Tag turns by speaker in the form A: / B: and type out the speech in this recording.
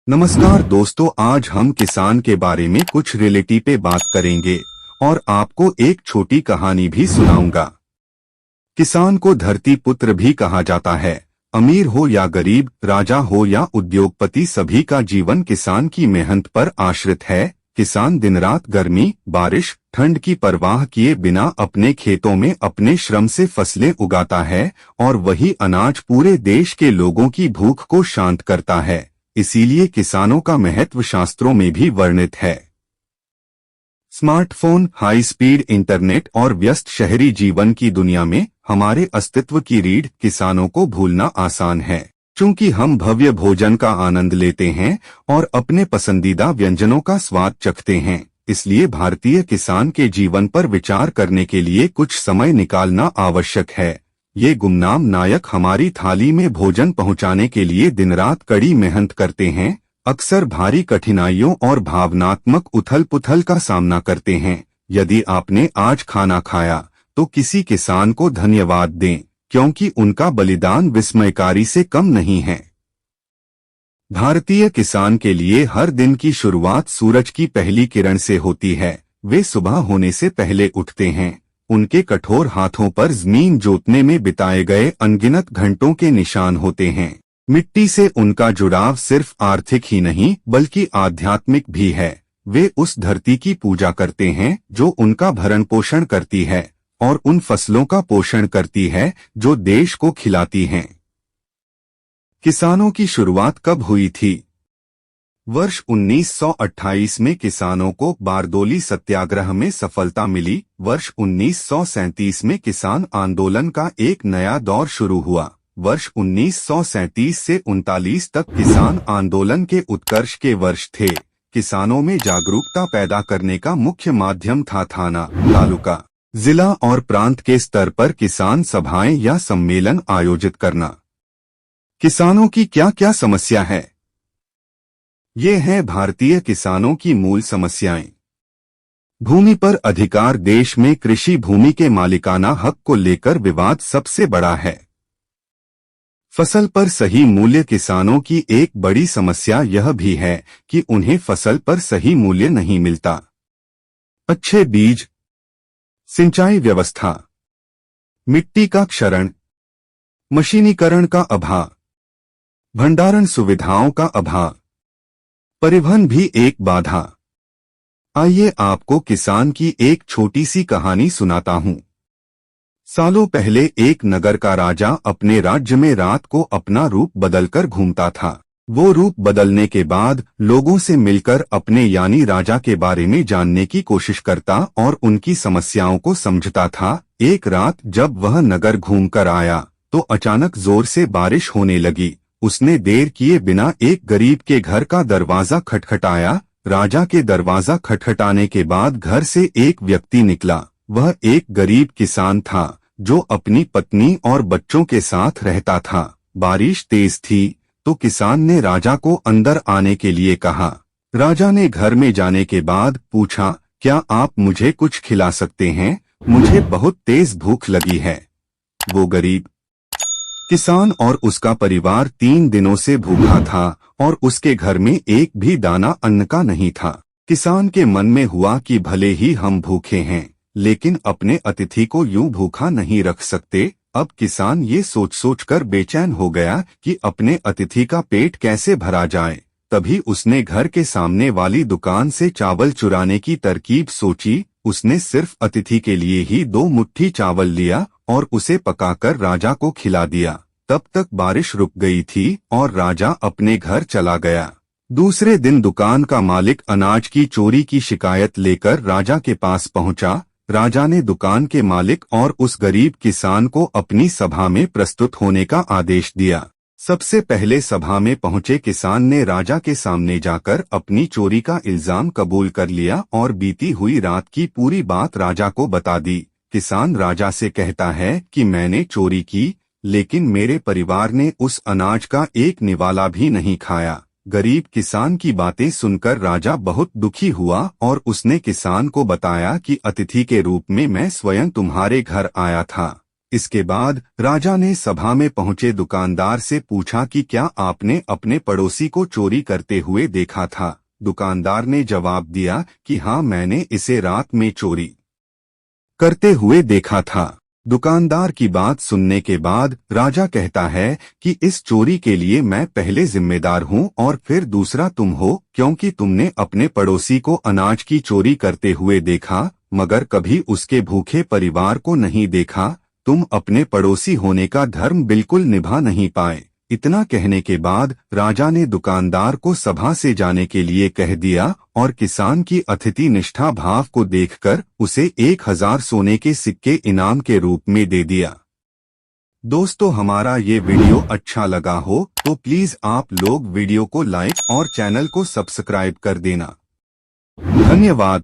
A: नमस्कार दोस्तों, आज हम किसान के बारे में कुछ रियलिटी पे बात करेंगे और आपको एक छोटी कहानी भी सुनाऊंगा। किसान को धरती पुत्र भी कहा जाता है। अमीर हो या गरीब, राजा हो या उद्योगपति, सभी का जीवन किसान की मेहनत पर आश्रित है। किसान दिन रात गर्मी, बारिश, ठंड की परवाह किए बिना अपने खेतों में अपने श्रम से फसलें उगाता है और वही अनाज पूरे देश के लोगों की भूख को शांत करता है। इसीलिए किसानों का महत्व शास्त्रों में भी वर्णित है। स्मार्टफोन, हाई स्पीड इंटरनेट और व्यस्त शहरी जीवन की दुनिया में हमारे अस्तित्व की रीढ़ किसानों को भूलना आसान है। चूंकि हम भव्य भोजन का आनंद लेते हैं और अपने पसंदीदा व्यंजनों का स्वाद चखते हैं, इसलिए भारतीय किसान के जीवन पर विचार करने के लिए कुछ समय निकालना आवश्यक है। ये गुमनाम नायक हमारी थाली में भोजन पहुंचाने के लिए दिन रात कड़ी मेहनत करते हैं, अक्सर भारी कठिनाइयों और भावनात्मक उथल-पुथल का सामना करते हैं। यदि आपने आज खाना खाया तो किसी किसान को धन्यवाद दें, क्योंकि उनका बलिदान विस्मयकारी से कम नहीं है। भारतीय किसान के लिए हर दिन की शुरुआत सूरज की पहली किरण से होती है। वे सुबह होने से पहले उठते हैं। उनके कठोर हाथों पर जमीन जोतने में बिताए गए अनगिनत घंटों के निशान होते हैं। मिट्टी से उनका जुड़ाव सिर्फ आर्थिक ही नहीं बल्कि आध्यात्मिक भी है। वे उस धरती की पूजा करते हैं जो उनका भरण पोषण करती है और उन फसलों का पोषण करती है जो देश को खिलाती हैं। किसानों की शुरुआत कब हुई थी? वर्ष 1928 में किसानों को बारदोली सत्याग्रह में सफलता मिली। वर्ष 1937 में किसान आंदोलन का एक नया दौर शुरू हुआ। वर्ष 1937 से 39 तक किसान आंदोलन के उत्कर्ष के वर्ष थे। किसानों में जागरूकता पैदा करने का मुख्य माध्यम था थाना, तालुका, जिला और प्रांत के स्तर पर किसान सभाएं या सम्मेलन आयोजित करना। किसानों की क्या क्या समस्या है? ये हैं भारतीय किसानों की मूल समस्याएं। भूमि पर अधिकार। देश में कृषि भूमि के मालिकाना हक को लेकर विवाद सबसे बड़ा है। फसल पर सही मूल्य। किसानों की एक बड़ी समस्या यह भी है कि उन्हें फसल पर सही मूल्य नहीं मिलता। अच्छे बीज, सिंचाई व्यवस्था, मिट्टी का क्षरण, मशीनीकरण का अभाव, भंडारण सुविधाओं का अभाव, परिवहन भी एक बाधा। आइए आपको किसान की एक छोटी सी कहानी सुनाता हूँ। सालों पहले एक नगर का राजा अपने राज्य में रात को अपना रूप बदलकर घूमता था। वो रूप बदलने के बाद लोगों से मिलकर अपने यानी राजा के बारे में जानने की कोशिश करता और उनकी समस्याओं को समझता था। एक रात जब वह नगर घूमकर आया तो अचानक जोर से बारिश होने लगी। उसने देर किए बिना एक गरीब के घर का दरवाजा खटखटाया। राजा के दरवाजा खटखटाने के बाद घर से एक व्यक्ति निकला। वह एक गरीब किसान था जो अपनी पत्नी और बच्चों के साथ रहता था। बारिश तेज थी तो किसान ने राजा को अंदर आने के लिए कहा। राजा ने घर में जाने के बाद पूछा, क्या आप मुझे कुछ खिला सकते हैं? मुझे बहुत तेज भूख लगी है। वो गरीब किसान और उसका परिवार 3 दिनों से भूखा था और उसके घर में एक भी दाना अन्न का नहीं था। किसान के मन में हुआ कि भले ही हम भूखे हैं, लेकिन अपने अतिथि को यूं भूखा नहीं रख सकते। अब किसान ये सोच सोच कर बेचैन हो गया कि अपने अतिथि का पेट कैसे भरा जाए। तभी उसने घर के सामने वाली दुकान से चावल चुराने की तरकीब सोची। उसने सिर्फ अतिथि के लिए ही 2 मुट्ठी चावल लिया और उसे पकाकर राजा को खिला दिया। तब तक बारिश रुक गई थी और राजा अपने घर चला गया। दूसरे दिन दुकान का मालिक अनाज की चोरी की शिकायत लेकर राजा के पास पहुंचा। राजा ने दुकान के मालिक और उस गरीब किसान को अपनी सभा में प्रस्तुत होने का आदेश दिया। सबसे पहले सभा में पहुंचे किसान ने राजा के सामने जाकर अपनी चोरी का इल्जाम कबूल कर लिया और बीती हुई रात की पूरी बात राजा को बता दी। किसान राजा से कहता है कि मैंने चोरी की, लेकिन मेरे परिवार ने उस अनाज का एक निवाला भी नहीं खाया। गरीब किसान की बातें सुनकर राजा बहुत दुखी हुआ और उसने किसान को बताया कि अतिथि के रूप में मैं स्वयं तुम्हारे घर आया था। इसके बाद राजा ने सभा में पहुंचे दुकानदार से पूछा कि क्या आपने अपने पड़ोसी को चोरी करते हुए देखा था। दुकानदार ने जवाब दिया कि हाँ, मैंने इसे रात में चोरी करते हुए देखा था। दुकानदार की बात सुनने के बाद राजा कहता है कि इस चोरी के लिए मैं पहले जिम्मेदार हूँ और फिर दूसरा तुम हो, क्योंकि तुमने अपने पड़ोसी को अनाज की चोरी करते हुए देखा मगर कभी उसके भूखे परिवार को नहीं देखा। तुम अपने पड़ोसी होने का धर्म बिल्कुल निभा नहीं पाए। इतना कहने के बाद राजा ने दुकानदार को सभा से जाने के लिए कह दिया और किसान की अतिथि निष्ठा भाव को देखकर उसे 1000 सोने के सिक्के इनाम के रूप में दे दिया। दोस्तों, हमारा ये वीडियो अच्छा लगा हो तो प्लीज आप लोग वीडियो को लाइक और चैनल को सब्सक्राइब कर देना। धन्यवाद।